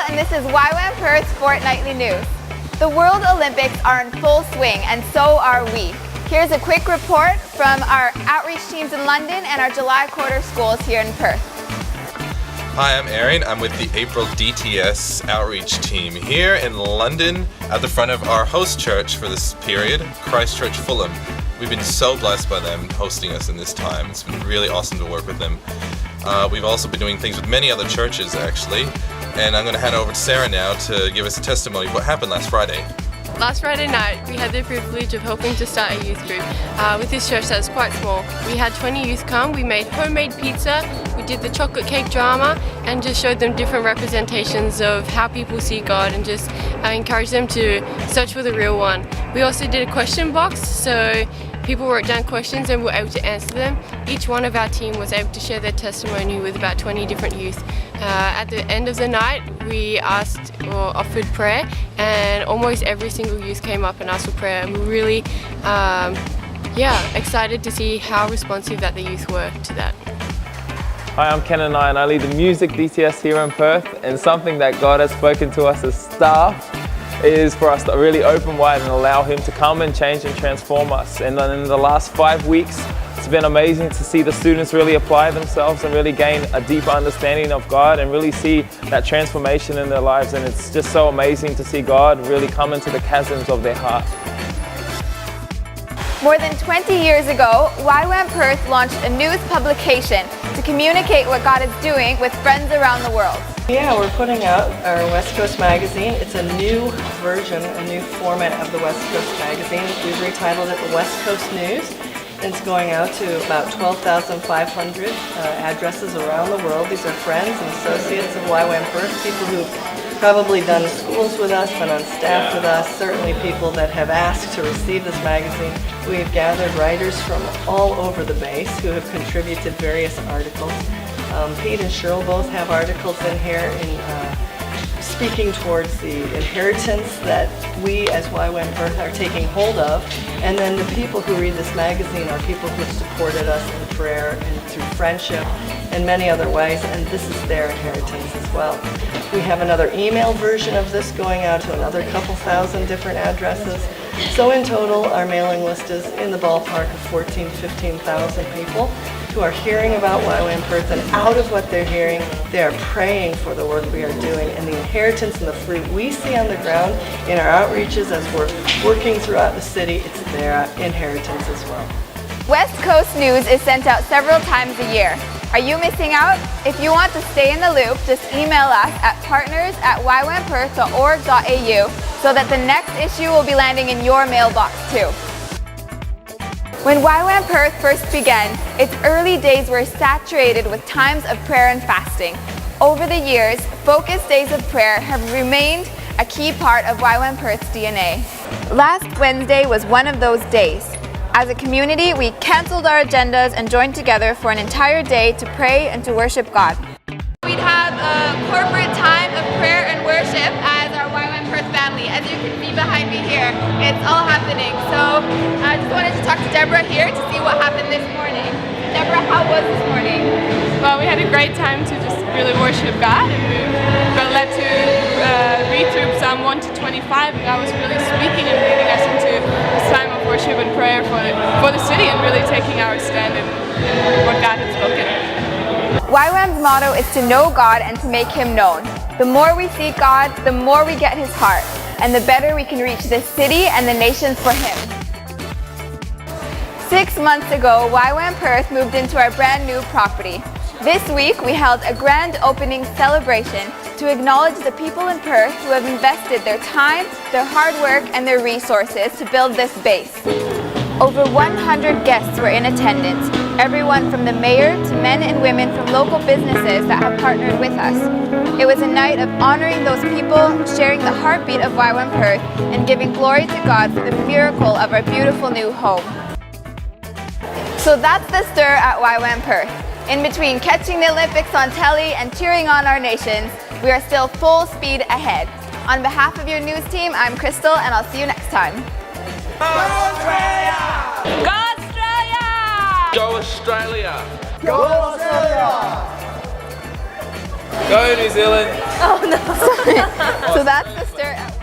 And this is YWAM Perth's Fortnightly News. The World Olympics are in full swing, and so are we. Here's a quick report from our outreach teams in London and our July quarter schools here in Perth. Hi, I'm Aaron. I'm with the April DTS outreach team here in London at the front of our host church for this period, Christchurch Fulham. We've been so blessed by them hosting us in this time. It's been really awesome to work with them. We've also been doing things with many other churches actually, and I'm going to hand over to Sarah now to give us a testimony of what happened last Friday. Last Friday night, we had the privilege of helping to start a youth group with this church that was quite small. We had 20 youth come, we made homemade pizza, we did the chocolate cake drama, and just showed them different representations of how people see God and just encouraged them to search for the real one. We also did a question box, so people wrote down questions and were able to answer them. Each one of our team was able to share their testimony with about 20 different youth. At the end of the night, we asked or offered prayer, and almost every single youth came up and asked for prayer. And we're really excited to see how responsive that the youth were to that. Hi, I'm Ken and I lead the music DTS here in Perth, and something that God has spoken to us as staff is for us to really open wide and allow Him to come and change and transform us. And then in the last 5 weeks, it's been amazing to see the students really apply themselves and really gain a deeper understanding of God and really see that transformation in their lives. And it's just so amazing to see God really come into the chasms of their heart. More than 20 years ago, YWAM Perth launched a news publication to communicate what God is doing with friends around the world. Yeah, we're putting out our WestCoast magazine. It's a new version, a new format of the WestCoast magazine. We've retitled it the WestCoast News. And it's going out to about 12,500 addresses around the world. These are friends and associates of YWAM Perth, people who've probably done schools with us, been on staff with us, certainly people that have asked to receive this magazine. We've gathered writers from all over the base who have contributed various articles. Pete and Cheryl both have articles in here speaking towards the inheritance that we as YWAM Perth are taking hold of, and then the people who read this magazine are people who have supported us in prayer and through friendship and many other ways, and this is their inheritance as well. We have another email version of this going out to another couple thousand different addresses. So in total, our mailing list is in the ballpark of 14,000 to 15,000 people who are hearing about YWAM Perth, and out of what they're hearing, they are praying for the work we are doing and the inheritance and the fruit we see on the ground in our outreaches as we're working throughout the city. It's their inheritance as well. West Coast News is sent out several times a year. Are you missing out? If you want to stay in the loop, just email us at partners@ywamperth.org.au so that the next issue will be landing in your mailbox too. When YWAM Perth first began, its early days were saturated with times of prayer and fasting. Over the years, focused days of prayer have remained a key part of YWAM Perth's DNA. Last Wednesday was one of those days. As a community, we cancelled our agendas and joined together for an entire day to pray and to worship God. We'd have a corporate time of prayer and worship as our YWAM Perth family. As you can see behind me here, it's all happening. So I just wanted to talk to Deborah here to see what happened this morning. Deborah, how was this morning? Well, we had a great time to just really worship God, and we got led to read through Psalm 1 to 25, and God was really speaking and leading us into this time of worship and prayer for the city, and really taking our stand in what God had spoken. YWAM's motto is to know God and to make Him known. The more we seek God, the more we get His heart, and the better we can reach this city and the nations for Him. 6 months ago, YWAM Perth moved into our brand new property. This week, we held a grand opening celebration to acknowledge the people in Perth who have invested their time, their hard work, and their resources to build this base. Over 100 guests were in attendance, Everyone from the mayor to men and women from local businesses that have partnered with us. It was a night of honoring those people, sharing the heartbeat of YWAM Perth, and giving glory to God for the miracle of our beautiful new home. So that's the stir at YWAM Perth. In between catching the Olympics on telly and cheering on our nations, we are still full speed ahead. On behalf of your news team, I'm Crystal, and I'll see you next time. Go Australia! Go Australia! Go Australia! Go New Zealand! Oh no, sorry. So that's the stir at